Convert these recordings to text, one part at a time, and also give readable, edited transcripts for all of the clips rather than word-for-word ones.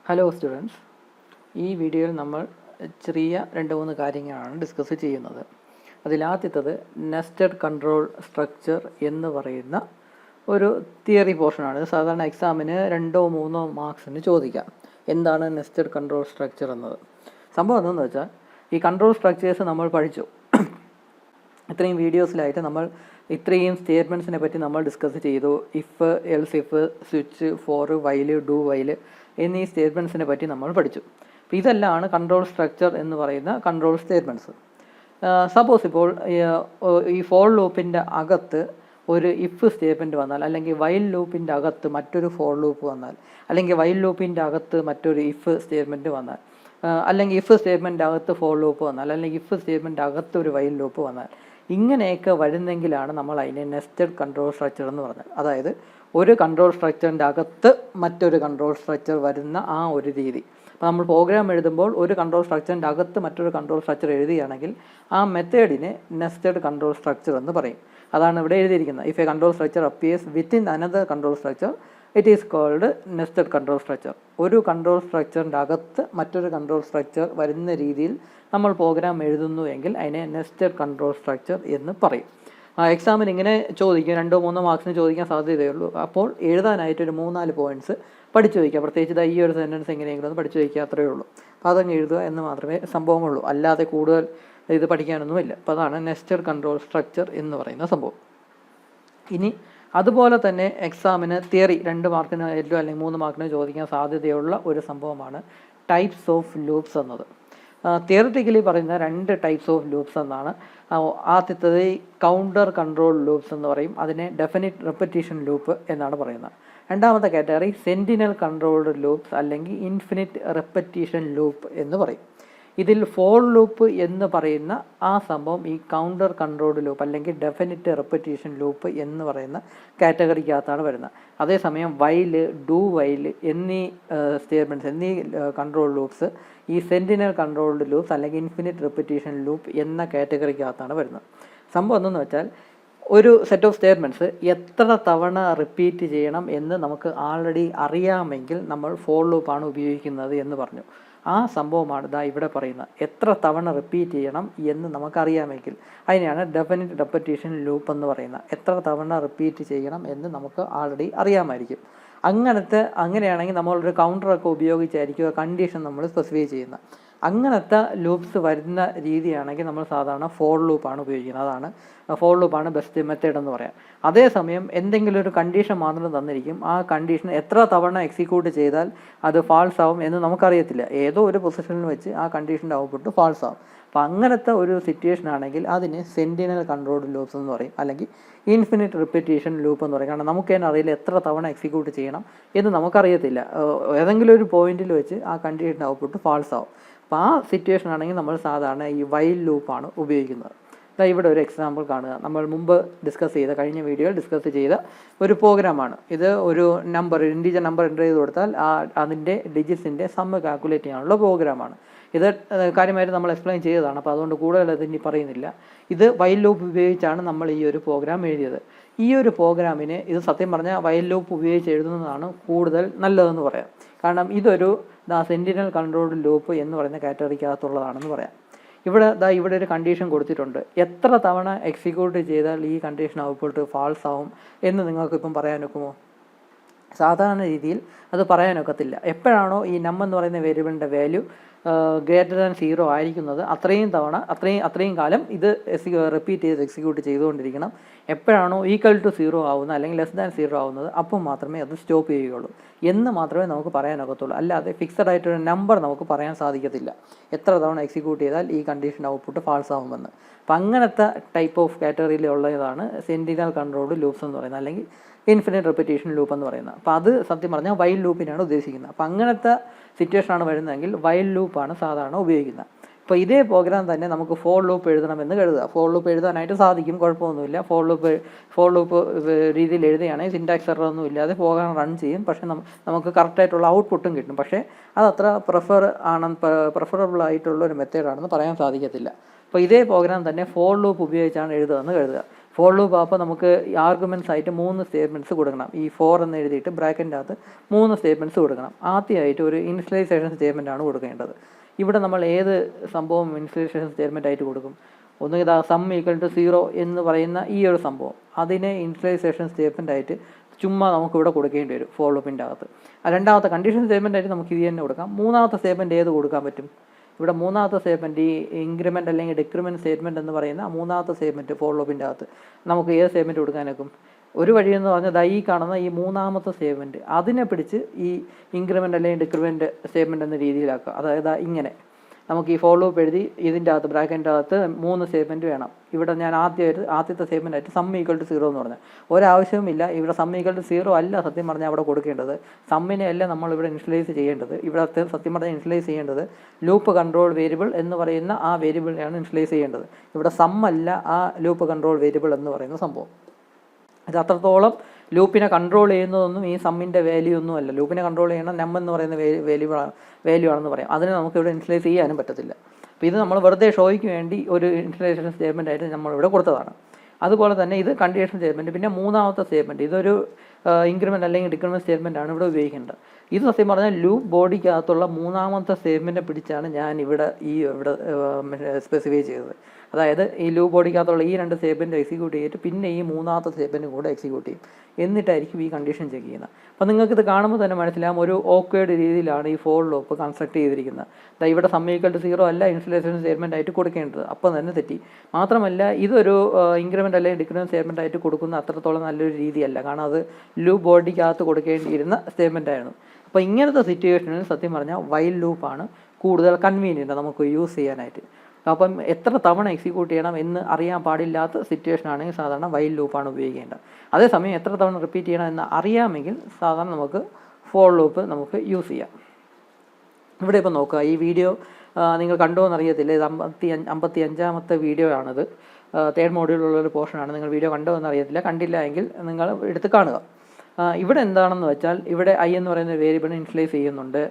Hello students, ഈ വീഡിയോയിൽ നമ്മൾ ചെറിയ 2-3 കാര്യങ്ങളാണ് ഡിസ്കസ് ചെയ്യുന്നത്. അതിലാദ്യത്തത് നെസ്റ്റഡ് കൺട്രോൾ സ്ട്രക്ചർ എന്ന് പറയുന്ന ഒരു തിയറി പോർഷനാണ്. സാധാരണ എക്സാമിന് 2-3 മാർക്സിന് ചോദിക്കാം. എന്താണ് നെസ്റ്റഡ് കൺട്രോൾ സ്ട്രക്ചർ എന്നത്? സംഭവം എന്താണെന്ന് വെച്ചാൽ, ഈ കൺട്രോൾ സ്ട്രക്ചേഴ്സ് നമ്മൾ പഠിച്ചു. ഇത്രയും വീഡിയോസിലായിട്ട് നമ്മൾ ഇത്രയും സ്റ്റേറ്റ്മെൻറ്റ്സിനെ പറ്റി നമ്മൾ ഡിസ്കസ് ചെയ്തു. If, else if, switch, for, while, do while എന്നീ സ്റ്റേറ്റ്മെൻറ്റ്സിനെ പറ്റി നമ്മൾ പഠിച്ചു. അപ്പോൾ ഇതെല്ലാമാണ് കൺട്രോൾ സ്ട്രക്ചർ എന്ന് പറയുന്ന കൺട്രോൾ സ്റ്റേറ്റ്മെൻറ്റ്സ്. സപ്പോസ് ഇപ്പോൾ ഈ ഫോർ ലൂപ്പിൻ്റെ അകത്ത് ഒരു ഇഫ് സ്റ്റേറ്റ്മെൻറ്റ് വന്നാൽ, അല്ലെങ്കിൽ വൈൽ ലൂപ്പിൻ്റെ അകത്ത് മറ്റൊരു ഫോർ ലൂപ്പ് വന്നാൽ, അല്ലെങ്കിൽ വൈൽ ലൂപ്പിൻ്റെ അകത്ത് മറ്റൊരു ഇഫ് സ്റ്റേറ്റ്മെൻറ്റ് വന്നാൽ, അല്ലെങ്കിൽ ഇഫ് സ്റ്റേറ്റ്മെൻറ്റ് അകത്ത് ഫോർ ലൂപ്പ് വന്നാൽ, അല്ലെങ്കിൽ ഇഫ് സ്റ്റേറ്റ്മെൻറ്റ് അകത്ത് ഒരു വൈൽ ലൂപ്പ് വന്നാൽ, ഇങ്ങനെയൊക്കെ വരുന്നെങ്കിലാണ് നമ്മൾ അതിനെ നെസ്റ്റഡ് കൺട്രോൾ സ്ട്രക്ചർ എന്ന് പറഞ്ഞത്. അതായത് ഒരു കൺട്രോൾ സ്ട്രക്ചറിൻ്റെ അകത്ത് മറ്റൊരു കൺട്രോൾ സ്ട്രക്ചർ വരുന്ന ആ ഒരു രീതി. അപ്പോൾ നമ്മൾ പ്രോഗ്രാം എഴുതുമ്പോൾ ഒരു കൺട്രോൾ സ്ട്രക്ചറിൻ്റെ അകത്ത് മറ്റൊരു കൺട്രോൾ സ്ട്രക്ചർ എഴുതുകയാണെങ്കിൽ ആ മെത്തേഡിനെ നെസ്റ്റഡ് കൺട്രോൾ സ്ട്രക്ചർ എന്ന് പറയും. അതാണ് ഇവിടെ എഴുതിയിരിക്കുന്നത്. If a control structure appears within another control structure it is called nested control structure. ഒരു കൺട്രോൾ സ്ട്രക്ചറിൻ്റെ അകത്ത് മറ്റൊരു കൺട്രോൾ സ്ട്രക്ചർ വരുന്ന രീതിയിൽ നമ്മൾ പ്രോഗ്രാം എഴുതുന്നു എങ്കിൽ അതിനെ നെസ്റ്റഡ് കൺട്രോൾ സ്ട്രക്ചർ എന്ന് പറയും. എക്സാമിന് ഇങ്ങനെ ചോദിക്കും, 2-3 മാർക്സിന് ചോദിക്കാൻ സാധ്യതയുള്ളൂ. അപ്പോൾ എഴുതാനായിട്ടൊരു 3-4 പോയിൻറ്റ്സ് പഠിച്ചു വയ്ക്കുക. പ്രത്യേകിച്ച് ഈ ഒരു സെൻറ്റൻസ് എങ്ങനെയെങ്കിലും ഒന്ന് പഠിച്ചു വയ്ക്കുക, അത്രയേ ഉള്ളൂ. അപ്പോൾ അതങ്ങ് എഴുതുക എന്ന് മാത്രമേ സംഭവമുള്ളൂ. അല്ലാതെ കൂടുതൽ ഇത് പഠിക്കാനൊന്നുമില്ല. അപ്പോൾ അതാണ് നെസ്റ്റഡ് കൺട്രോൾ സ്ട്രക്ചർ എന്ന് പറയുന്ന സംഭവം. ഇനി അതുപോലെ തന്നെ എക്സാമിന് തിയറി 2 മാർക്കിന് അല്ലെങ്കിൽ 3 മാർക്കിന് ചോദിക്കാൻ സാധ്യതയുള്ള ഒരു സംഭവമാണ് ടൈപ്സ് ഓഫ് ലൂപ്സ് എന്നത്. തിയറിറ്റിക്കലി പറയുന്ന 2 ടൈപ്സ് ഓഫ് ലൂപ്സ് എന്നാണ്. ആദ്യത്തത് കൗണ്ടർ കൺട്രോൾ ലൂപ്സ് എന്ന് പറയും. അതിനെ ഡെഫിനിറ്റ് റെപ്പറ്റീഷൻ ലൂപ്പ് എന്നാണ് പറയുന്നത്. രണ്ടാമത്തെ കാറ്റഗറി സെൻറ്റിനൽ കൺട്രോൾഡ് ലൂപ്സ് അല്ലെങ്കിൽ ഇൻഫിനിറ്റ് റെപ്പറ്റീഷൻ ലൂപ്പ് എന്ന് പറയും. ഇതിൽ ഫോർ ലൂപ്പ് എന്ന് പറയുന്ന ആ സംഭവം ഈ കൗണ്ടർ കൺട്രോൾഡ് ലൂപ്പ് അല്ലെങ്കിൽ ഡെഫിനിറ്റ് റെപ്പറ്റീഷൻ ലൂപ്പ് എന്ന് പറയുന്ന കാറ്റഗറിക്കകത്താണ് വരുന്നത്. അതേസമയം വൈൽ, ഡു വൈൽ എന്നീ സ്റ്റേറ്റ്മെൻറ്റ്സ് എന്നീ കൺട്രോൾ ലൂപ്സ് ഈ സെൻറ്റിനൽ കൺട്രോൾഡ് ലൂപ്സ് അല്ലെങ്കിൽ ഇൻഫിനിറ്റ് റെപ്പറ്റീഷൻ ലൂപ്പ് എന്ന കാറ്റഗറിക്കകത്താണ് വരുന്നത്. സംഭവം എന്തെന്ന് വെച്ചാൽ, ഒരു സെറ്റ് ഓഫ് സ്റ്റേറ്റ്മെൻറ്റ്സ് എത്ര തവണ റിപ്പീറ്റ് ചെയ്യണം എന്ന് നമുക്ക് ആൾറെഡി അറിയാമെങ്കിൽ നമ്മൾ ഫോർ ലൂപ്പാണ് ഉപയോഗിക്കുന്നത് എന്ന് പറഞ്ഞു. ആ സംഭവമാണ് ഇവിടെ പറയുന്നത്. എത്ര തവണ റിപ്പീറ്റ് ചെയ്യണം എന്ന് നമുക്കറിയാമെങ്കിൽ അതിനെയാണ് ഡെഫിനിറ്റ് റെപ്പറ്റീഷൻ ലൂപ്പ് എന്ന് പറയുന്നത്. എത്ര തവണ റിപ്പീറ്റ് ചെയ്യണം എന്ന് നമുക്ക് ആൾറെഡി അറിയാമായിരിക്കും. അങ്ങനെയാണെങ്കിൽ നമ്മളൊരു കൗണ്ടറൊക്കെ ഉപയോഗിച്ചായിരിക്കും കണ്ടീഷൻ നമ്മൾ സ്പെസിഫൈ ചെയ്യുന്നത്. അങ്ങനത്തെ ലൂപ്സ് വരുന്ന രീതിയാണെങ്കിൽ നമ്മൾ സാധാരണ ഫോർ ലൂപ്പാണ് ഉപയോഗിക്കുന്നത്. അതാണ് ഫോർ ലൂപ്പാണ് ബെസ്റ്റ് മെത്തേഡ് എന്ന് പറയാം. അതേസമയം എന്തെങ്കിലും ഒരു കണ്ടീഷൻ മാത്രം തന്നിരിക്കും. ആ കണ്ടീഷൻ എത്ര തവണ എക്സിക്യൂട്ട് ചെയ്താൽ അത് ഫാൾസ് ആവും എന്ന് നമുക്കറിയത്തില്ല. ഏതോ ഒരു പൊസിഷനിൽ വെച്ച് ആ കണ്ടീഷൻ്റെ ഔട്ട്പുട്ട് ഫാൾസ് ആവും. അപ്പോൾ അങ്ങനത്തെ ഒരു സിറ്റുവേഷൻ ആണെങ്കിൽ അതിന് സെൻറ്റിനൽ കൺട്രോൾഡ് ലൂപ്സ് എന്ന് പറയും, അല്ലെങ്കിൽ ഇൻഫിനിറ്റ് റിപ്പറ്റീഷൻ ലൂപ്പ് എന്ന് പറയും. കാരണം നമുക്ക് തന്നെ അറിയില്ല എത്ര തവണ എക്സിക്യൂട്ട് ചെയ്യണം എന്ന് നമുക്കറിയത്തില്ല. ഏതെങ്കിലും ഒരു പോയിന്റിൽ വെച്ച് ആ കണ്ടീഷൻ്റെ ഔട്ട്പുട്ട് ഫാൾസ് ആവും. അപ്പോൾ ആ സിറ്റുവേഷൻ ആണെങ്കിൽ നമ്മൾ സാധാരണ ഈ വൈൽ ലൂപ്പാണ് ഉപയോഗിക്കുന്നത്. ഇവിടെ ഒരു എക്സാമ്പിൾ കാണുക. നമ്മൾ മുമ്പ് കഴിഞ്ഞ വീഡിയോയിൽ ഡിസ്കസ് ചെയ്ത ഒരു പ്രോഗ്രാമാണ് ഇത്. ഒരു നമ്പർ, ഇൻറ്റീജർ നമ്പർ എൻ്റർ ചെയ്ത് കൊടുത്താൽ അതിൻ്റെ ഡിജിറ്റ്സിൻ്റെ സമ്മ് കാൽക്കുലേറ്റ് ചെയ്യാനുള്ള പ്രോഗ്രാമാണ് ഇത്. കാര്യമായിട്ട് നമ്മൾ എക്സ്പ്ലെയിൻ ചെയ്തതാണ്. അപ്പോൾ അതുകൊണ്ട് കൂടുതൽ അതിനി പറയുന്നില്ല. ഇത് വൈൽ ലൂപ്പ് ഉപയോഗിച്ചാണ് നമ്മൾ ഈ ഒരു പ്രോഗ്രാം എഴുതിയത്. ഈ ഒരു പ്രോഗ്രാമിന് ഇത് സത്യം പറഞ്ഞാൽ വൈൽ ലൂപ്പ് ഉപയോഗിച്ച് എഴുതുന്നതാണ് കൂടുതൽ നല്ലതെന്ന് പറയാം. കാരണം ഇതൊരു സെൻറ്റിനൽ കൺട്രോൾഡ് ലൂപ്പ് എന്ന് പറയുന്ന കാറ്റഗറിക്കകത്തുള്ളതാണെന്ന് പറയാം. ഇവിടെ ഒരു കണ്ടീഷൻ കൊടുത്തിട്ടുണ്ട്. എത്ര തവണ എക്സിക്യൂട്ട് ചെയ്താൽ ഈ കണ്ടീഷൻ ഔട്ട്പുട്ട് ഫാൾസ് ആവും എന്ന് നിങ്ങൾക്കിപ്പം പറയാനൊക്കുമോ? സാധാരണ രീതിയിൽ അത് പറയാനൊക്കത്തില്ല. എപ്പോഴാണോ ഈ നം എന്ന് പറയുന്ന വേരിയബിളിൻ്റെ വാല്യൂ ഗ്രേറ്റർ ദാൻ 0 ആയിരിക്കുന്നത് അത്രയും കാലം ഇത് റിപ്പീറ്റ് ചെയ്ത് എക്സിക്യൂട്ട് ചെയ്തുകൊണ്ടിരിക്കണം. എപ്പോഴാണോ ഈക്വൽ ടു 0 ആവുന്നത് അല്ലെങ്കിൽ ലെസ് ദാൻ 0 ആവുന്നത് അപ്പം മാത്രമേ അത് സ്റ്റോപ്പ് ചെയ്യുകയുള്ളൂ എന്ന് മാത്രമേ നമുക്ക് പറയാനൊക്കത്തുള്ളൂ. അല്ലാതെ ഫിക്സഡ് ആയിട്ടൊരു നമ്പർ നമുക്ക് പറയാൻ സാധിക്കത്തില്ല എത്ര തവണ എക്സിക്യൂട്ട് ചെയ്താൽ ഈ കണ്ടീഷൻ ഔട്ട്പുട്ട് ഫാൾസ് ആവുമെന്ന്. അപ്പം അങ്ങനത്തെ ടൈപ്പ് ഓഫ് കാറ്റഗറിയിലുള്ളതാണ് സെൻറ്റിനൽ കൺട്രോൾഡ് ലൂപ്സ് എന്ന് പറയുന്നത്, അല്ലെങ്കിൽ ഇൻഫിനിറ്റ് റെപ്പറ്റീഷൻ ലൂപ്പ് എന്ന് പറയുന്നത്. അപ്പോൾ അത് സത്യം പറഞ്ഞാൽ വൈൽ ലൂപ്പിനാണ് ഉദ്ദേശിക്കുന്നത്. അപ്പോൾ അങ്ങനത്തെ സിറ്റുവേഷനാണ് വരുന്നതെങ്കിൽ വൈൽ ലൂപ്പാണ് സാധാരണ ഉപയോഗിക്കുന്നത്. ഇപ്പോൾ ഇതേ പ്രോഗ്രാം തന്നെ നമുക്ക് ഫോർ ലൂപ്പ് എഴുതണമെന്ന് കരുതുക. ഫോർ ലൂപ്പ് എഴുതാനായിട്ട് സാധിക്കും, കുഴപ്പമൊന്നുമില്ല. ഫോർ ലൂപ്പ് രീതിയിൽ എഴുതുകയാണെങ്കിൽ സിൻടാക്സ് എറർ ഒന്നും ഇല്ലാതെ പ്രോഗ്രാം റൺ ചെയ്യും. പക്ഷേ നമുക്ക് കറക്റ്റായിട്ടുള്ള ഔട്ട്പുട്ടും കിട്ടും. പക്ഷേ അതത്ര പ്രിഫറബിൾ ആയിട്ടുള്ള ഒരു മെത്തേഡാണെന്ന് പറയാൻ സാധിക്കത്തില്ല. അപ്പോൾ ഇതേ പ്രോഗ്രാം തന്നെ ഫോർ ലൂപ്പ് ഉപയോഗിച്ചാണ് എഴുതുകയെന്ന് കരുതുക. ഫോർ ലൂപ്പ് അപ്പോൾ നമുക്ക് ആർഗ്യുമെൻറ്റ്സ് ആയിട്ട് 3 സ്റ്റേറ്റ്മെൻറ്റ്സ് കൊടുക്കണം. ഈ 4 എന്ന് എഴുതിയിട്ട് ബ്രാക്കറ്റിൻ്റെ അകത്ത് 3 സ്റ്റേറ്റ്മെൻറ്റ്സ് കൊടുക്കണം. ആദ്യമായിട്ട് ഒരു ഇനിഷ്യലൈസേഷൻ സ്റ്റേറ്റ്മെൻ്റ് ആണ് കൊടുക്കേണ്ടത്. ഇവിടെ നമ്മൾ ഏത് സംഭവം ഇനിഷ്യലൈസേഷൻ സ്റ്റേറ്റ്മെൻ്റ് ആയിട്ട് കൊടുക്കും? ഒന്ന് ഇതാ സം ഈക്വൽ ടു 0 എന്ന് പറയുന്ന ഈ ഒരു സംഭവം, അതിനെ ഇനിഷ്യലൈസേഷൻ സ്റ്റേറ്റ്മെൻ്റ് ആയിട്ട് ചുമ്മാ നമുക്കിവിടെ കൊടുക്കേണ്ടി വരും ഫോർ ലൂപ്പിൻ്റെ അകത്ത്. രണ്ടാമത്തെ കണ്ടീഷൻ സ്റ്റേറ്റ്മെൻ്റ് ആയിട്ട് നമുക്ക് ഇത് തന്നെ കൊടുക്കാം. മൂന്നാമത്തെ സ്റ്റേറ്റ്മെൻറ്റ് ഏത് കൊടുക്കാൻ പറ്റും? ഇവിടെ മൂന്നാമത്തെ സ്റ്റേറ്റ്മെൻറ്റ് ഈ ഇൻക്രിമെൻ്റ് അല്ലെങ്കിൽ ഡിക്രിമെൻറ്റ് സ്റ്റേറ്റ്മെൻറ്റ് എന്ന് പറയുന്ന മൂന്നാമത്തെ സ്റ്റേറ്റ്മെൻറ്റ് ഫോർ ലൂപ്പിൻ്റെ അകത്ത് നമുക്ക് ഏത് സ്റ്റേറ്റ്മെൻറ്റ് കൊടുക്കാനൊക്കും? ഒരു വഴിയെന്ന് പറഞ്ഞാൽ ഈ കാണുന്ന ഈ മൂന്നാമത്തെ സ്റ്റേറ്റ്മെൻറ്റ് അതിനെ പിടിച്ച് ഈ ഇൻക്രിമെൻ്റ് അല്ലെങ്കിൽ ഡിക്രിമെൻറ്റ് സ്റ്റേറ്റ്മെൻറ്റ് എന്ന രീതിയിലാക്കുക. അതായത് ഇങ്ങനെ നമുക്ക് ഈ ഫോർ ലൂപ്പ് എഴുതി ഇതിൻ്റെ അകത്ത് ബ്രാക്കറ്റിൻ്റെ അകത്ത് 3 സ്റ്റേറ്റ്മെൻറ്റ് വേണം. ഇവിടെ ഞാൻ ആദ്യത്തെ സ്റ്റേറ്റ്മെൻ്റ് ആയിട്ട് സം ഈക്വൽ ടു 0 എന്ന് പറഞ്ഞാൽ ഒരാവശ്യവുമില്ല. ഇവിടെ സം ഈക്വൽ ടു 0 അല്ല സത്യം പറഞ്ഞാൽ അവിടെ കൊടുക്കേണ്ടത്. സമ്മിനെ അല്ല നമ്മളിവിടെ ഇനിഷ്യലൈസ് ചെയ്യേണ്ടത്. ഇവിടെ സത്യം പറഞ്ഞാൽ ഇനിഷ്യലൈസ് ചെയ്യേണ്ടത് ലൂപ്പ് കൺട്രോൾ വേരിയബിൾ എന്ന് പറയുന്ന ആ വേരിയബിളിനെയാണ് ഇനിഷ്യലൈസ് ചെയ്യേണ്ടത്. ഇവിടെ സം അല്ല ആ ലൂപ്പ് കൺട്രോൾ വേരിയബിൾ എന്ന് പറയുന്ന സംഭവം. ഇത് അത്രത്തോളം ലൂപ്പിനെ കൺട്രോൾ ചെയ്യുന്നതൊന്നും ഈ സമ്മിൻ്റെ വാല്യൂ ഒന്നും അല്ല. ലൂപ്പിനെ കൺട്രോൾ ചെയ്യുന്ന നം എന്ന് പറയുന്ന വാല്യൂ ആണെന്ന് പറയാം. അതിനെ നമുക്കിവിടെ ഇനിഷ്യലൈസ് ചെയ്യാനും പറ്റത്തില്ല. അപ്പോൾ ഇത് നമ്മൾ വെറുതെ ഷോയ്ക്ക് വേണ്ടി ഒരു ഇനിഷ്യലൈസേഷൻ സ്റ്റേറ്റ്മെൻ്റ് ആയിട്ട് നമ്മളിവിടെ കൊടുത്തതാണ്. അതുപോലെ തന്നെ ഇത് കണ്ടീഷൻ സ്റ്റേറ്റ്മെൻറ്റ്. പിന്നെ മൂന്നാമത്തെ സ്റ്റേറ്റ്മെൻറ്റ് ഇതൊരു ഇൻക്രിമെൻ്റ് അല്ലെങ്കിൽ ഡിക്രിമെൻറ്റ് സ്റ്റേറ്റ്മെൻ്റ് ആണ് ഇവിടെ ഉപയോഗിക്കേണ്ടത്. ഇത് സത്യം പറഞ്ഞാൽ ലൂപ്പ് ബോഡിക്കകത്തുള്ള മൂന്നാമത്തെ സ്റ്റേറ്റ്മെൻറ്റിനെ പിടിച്ചാണ് ഞാൻ ഇവിടെ സ്പെസിഫൈ ചെയ്തത്. അതായത് ഈ ലൂപ്പ് ബോഡിക്കകത്തുള്ള ഈ 2 സ്റ്റേറ്റ്മെൻറ്റ് എക്സിക്യൂട്ട് ചെയ്തിട്ട് പിന്നെ ഈ മൂന്നാമത്തെ സ്റ്റേറ്റ്മെൻറ്റും കൂടെ എക്സിക്യൂട്ട് ചെയ്യും. എന്നിട്ടായിരിക്കും ഈ കണ്ടീഷൻ ചെക്ക് ചെയ്യുന്നത്. അപ്പോൾ നിങ്ങൾക്കിത് കാണുമ്പോൾ തന്നെ മനസ്സിലാകും ഒരു ഓക്വേർഡ് രീതിയിലാണ് ഈ ഫോർ ലൂപ്പ് കൺസ്ട്രക്ട് ചെയ്തിരിക്കുന്നത്. ഇവിടെ സം ഈക്വൽ ടു 0 അല്ല ഇനിഷ്യലൈസേഷൻ സ്റ്റേറ്റ്മെൻ്റ് ആയിട്ട് കൊടുക്കേണ്ടത്. അപ്പം തന്നെ തെറ്റി. മാത്രമല്ല ഇതൊരു ഇൻക്രിമെൻ്റ് അല്ലെങ്കിൽ ഡിക്രിമെൻറ്റ് സ്റ്റേറ്റ്മെൻ്റ് ആയിട്ട് കൊടുക്കുന്ന അത്രത്തോളം നല്ലൊരു രീതിയല്ല. കാരണം അത് ലൂപ്പ് ബോഡിക്കകത്ത് കൊടുക്കേണ്ടിയിരുന്ന സ്റ്റേറ്റ്മെൻ്റ് ആയിരുന്നു. അപ്പോൾ ഇങ്ങനത്തെ സിറ്റുവേഷനിൽ സത്യം പറഞ്ഞാൽ വൈൽ ലൂപ്പാണ് കൂടുതൽ കൺവീനിയൻറ്റ് നമുക്ക് യൂസ് ചെയ്യാനായിട്ട്. അപ്പം എത്ര തവണ എക്സിക്യൂട്ട് ചെയ്യണം എന്ന് അറിയാൻ പാടില്ലാത്ത സിറ്റുവേഷൻ ആണെങ്കിൽ സാധാരണ വൈൽ ലൂപ്പാണ് ഉപയോഗിക്കേണ്ടത്. അതേസമയം എത്ര തവണ റിപ്പീറ്റ് ചെയ്യണം എന്ന് അറിയാമെങ്കിൽ സാധാരണ നമുക്ക് ഫോർ ലൂപ്പ് നമുക്ക് യൂസ് ചെയ്യാം. ഇവിടെ ഇപ്പോൾ നോക്കുക, ഈ വീഡിയോ നിങ്ങൾ കണ്ടോ എന്നറിയത്തില്ല. ഇത് 55ാമത്തെ വീഡിയോ ആണിത്. 3rd മോഡ്യൂളിലുള്ളൊരു പോർഷനാണ്. നിങ്ങൾ വീഡിയോ കണ്ടോ എന്നറിയത്തില്ല. കണ്ടില്ല എങ്കിൽ നിങ്ങൾ എടുത്ത് കാണുക. ഇവിടെ എന്താണെന്ന് വെച്ചാൽ ഇവിടെ ഐ എന്ന് പറയുന്ന വേരിയബിളിനെ ഇനിഷ്യലൈസ് ചെയ്യുന്നുണ്ട്.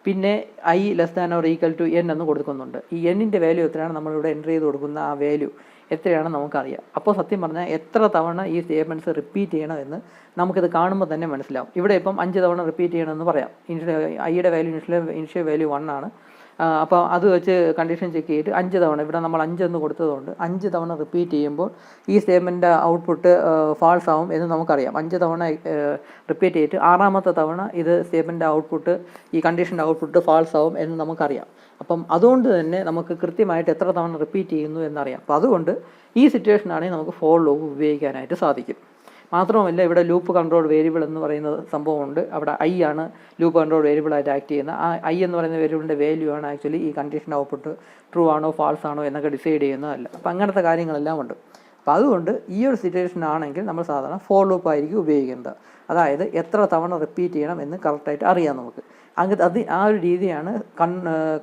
പിന്നെ i less than or equal to n എന്ന് കൊടുക്കുന്നുണ്ട്. ഈ എന്നിൻ്റെ വാല്യൂ എത്രയാണ് നമ്മളിവിടെ എൻ്റർ ചെയ്ത് കൊടുക്കുന്ന ആ വാല്യൂ എത്രയാണെന്ന് നമുക്കറിയാം. അപ്പോൾ സത്യം പറഞ്ഞാൽ എത്ര തവണ ഈ സ്റ്റേറ്റ്മെൻറ്റ്സ് റിപ്പീറ്റ് ചെയ്യണമെന്ന് നമുക്കിത് കാണുമ്പോൾ തന്നെ മനസ്സിലാവും. ഇവിടെ ഇപ്പം 5 തവണ റിപ്പീറ്റ് ചെയ്യണമെന്ന് പറയാം. ഐയുടെ വാല്യൂ ഇനിഷ്യൽ വാല്യൂ 1 ആണ്. അപ്പോൾ അത് വെച്ച് കണ്ടീഷൻ ചെക്ക് ചെയ്തിട്ട് 5 തവണ ഇവിടെ നമ്മൾ 5 എന്ന് കൊടുത്തതുകൊണ്ട് 5 തവണ റിപ്പീറ്റ് ചെയ്യുമ്പോൾ ഈ സ്റ്റേറ്റ്മെൻറ്റ് ഔട്ട്പുട്ട് ഫാൾസ് ആവും എന്ന് നമുക്കറിയാം. 5 തവണ റിപ്പീറ്റ് ചെയ്തിട്ട് 6ാമത്തെ തവണ ഇത് സ്റ്റേറ്റ്മെൻറ്റ് ഔട്ട്പുട്ട് ഈ കണ്ടീഷൻ്റെ ഔട്ട്പുട്ട് ഫാൾസ് ആവും എന്ന് നമുക്കറിയാം. അപ്പം അതുകൊണ്ട് തന്നെ നമുക്ക് കൃത്യമായിട്ട് എത്ര തവണ റിപ്പീറ്റ് ചെയ്യുന്നു എന്നറിയാം. അപ്പോൾ അതുകൊണ്ട് ഈ സിറ്റുവേഷനാണെങ്കിൽ നമുക്ക് ഫോർ ലൂപ്പ് ഉപയോഗിക്കാനായിട്ട് സാധിക്കും. മാത്രമല്ല ഇവിടെ ലൂപ്പ് കൺട്രോൾ വേരിയബിൾ എന്ന് പറയുന്ന സംഭവമുണ്ട്. അവിടെ ഐ ആണ് ലൂപ്പ് കൺട്രോൾ വേരിയബിളായിട്ട് ആക്ട് ചെയ്യുന്നത്. ആ ഐ എന്ന് പറയുന്ന വേരിയബിളിൻ്റെ വാല്യൂ ആണ് ആക്ച്വലി ഈ കണ്ടീഷൻ ഔട്ട്പുട്ട് ട്രൂ ആണോ ഫാൾസ് ആണോ എന്നൊക്കെ ഡിസൈഡ് ചെയ്യുന്നതല്ല. അപ്പോൾ അങ്ങനത്തെ കാര്യങ്ങളെല്ലാം ഉണ്ട്. അപ്പോൾ അതുകൊണ്ട് ഈ ഒരു സിറ്റുവേഷൻ ആണെങ്കിൽ നമ്മൾ സാധാരണ ഫോർ ലൂപ്പ് ആയിരിക്കും ഉപയോഗിക്കേണ്ടത്. അതായത് എത്ര തവണ റിപ്പീറ്റ് ചെയ്യണം എന്ന് കറക്റ്റായിട്ട് അറിയാം നമുക്ക്. അത് ആ ഒരു രീതിയാണ്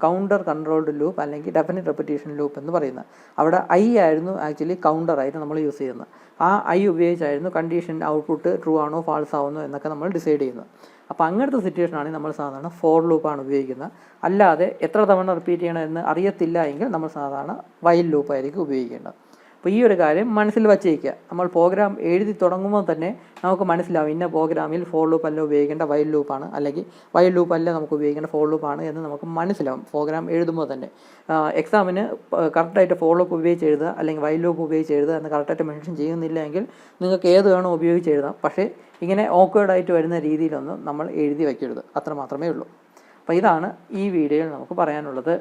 കൗണ്ടർ കൺട്രോൾഡ് ലൂപ്പ് അല്ലെങ്കിൽ ഡെഫിനിറ്റ് റെപ്പിറ്റേഷൻ ലൂപ്പ് എന്ന് പറയുന്നത്. അവിടെ ഐ ആയിരുന്നു ആക്ച്വലി കൗണ്ടറായിട്ട് നമ്മൾ യൂസ് ചെയ്യുന്നത്. ആ ഐ ഉപയോഗിച്ചായിരുന്നു കണ്ടീഷൻ ഔട്ട്പുട്ട് ട്രൂ ആണോ ഫാൾസ് ആവുന്നോ എന്നൊക്കെ നമ്മൾ ഡിസൈഡ് ചെയ്യുന്നത്. അപ്പോൾ അങ്ങനത്തെ സിറ്റുവേഷനാണെങ്കിൽ നമ്മൾ സാധാരണ ഫോർ ലൂപ്പാണ് ഉപയോഗിക്കുന്നത്. അല്ലാതെ എത്ര തവണ റിപ്പീറ്റ് ചെയ്യണം എന്ന് അറിയത്തില്ല എങ്കിൽ നമ്മൾ സാധാരണ വൈൽ ലൂപ്പായിരിക്കും ഉപയോഗിക്കേണ്ടത്. അപ്പോൾ ഈ ഒരു കാര്യം മനസ്സിൽ വച്ചേക്കുക. നമ്മൾ പ്രോഗ്രാം എഴുതി തുടങ്ങുമ്പോൾ തന്നെ നമുക്ക് മനസ്സിലാവും ഇന്ന പ്രോഗ്രാമിൽ ഫോർ ലൂപ്പ് അല്ല ഉപയോഗിക്കേണ്ട വൈൽ ലൂപ്പാണ്, അല്ലെങ്കിൽ വൈൽ ലൂപ്പ് അല്ല നമുക്ക് ഉപയോഗിക്കേണ്ട ഫോർ ലൂപ്പാണ് എന്ന് നമുക്ക് മനസ്സിലാവും പ്രോഗ്രാം എഴുതുമ്പോൾ തന്നെ. എക്സാമിന് കറക്റ്റായിട്ട് ഫോർ ലൂപ്പ് ഉപയോഗിച്ച് എഴുതുക അല്ലെങ്കിൽ വൈൽ ലൂപ്പ് ഉപയോഗിച്ച് എഴുതുക എന്ന് കറക്റ്റായിട്ട് മെൻഷൻ ചെയ്യുന്നില്ല എങ്കിൽ നിങ്ങൾക്ക് ഏത് വേണോ ഉപയോഗിച്ച് എഴുതാം. പക്ഷേ ഇങ്ങനെ ഓക്വേർഡായിട്ട് വരുന്ന രീതിയിലൊന്നും നമ്മൾ എഴുതി വയ്ക്കരുത്. അത്ര മാത്രമേ ഉള്ളൂ. അപ്പോൾ ഇതാണ് ഈ വീഡിയോയിൽ നമുക്ക് പറയാനുള്ളത്.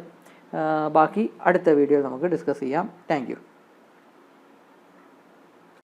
ബാക്കി അടുത്ത വീഡിയോയിൽ നമുക്ക് ഡിസ്കസ് ചെയ്യാം. Thank you.